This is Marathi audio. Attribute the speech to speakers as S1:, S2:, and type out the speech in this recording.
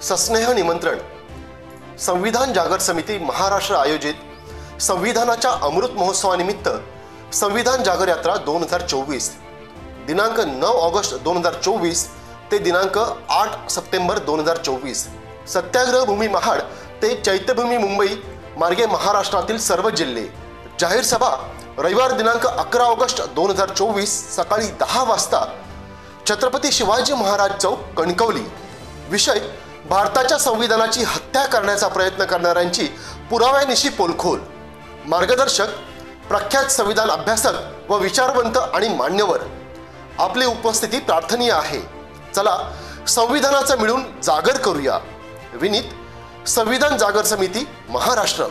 S1: सस्नेह निमंत्रण संविधान जागर समिती महाराष्ट्र आयोजित संविधानाच्या अमृत महोत्सवानिमित्त संविधान जागर यात्रा 2024 दिनांक 9 ऑगस्ट 2024 ते दिनांक 8 सप्टेंबर 2024 सत्याग्रह भूमी महाड ते चैत्यभूमी मुंबई मार्गे महाराष्ट्रातील सर्व जिल्हे। जाहीर सभा रविवार दिनांक 11 ऑगस्ट 2024 सकाळी 10 वाजता छत्रपती शिवाजी महाराज चौक कणकवली। विषय भारताच्या संविधानाची हत्या करण्याचा प्रयत्न करणाऱ्यांची पुराव्यानिशी पोलखोल। मार्गदर्शक प्रख्यात संविधान अभ्यासक व विचारवंत आणि मान्यवर। आपली उपस्थिती प्रार्थनीय आहे। चला संविधानाचा मिळून जागर करूया। विनीत, संविधान जागर समिती महाराष्ट्र।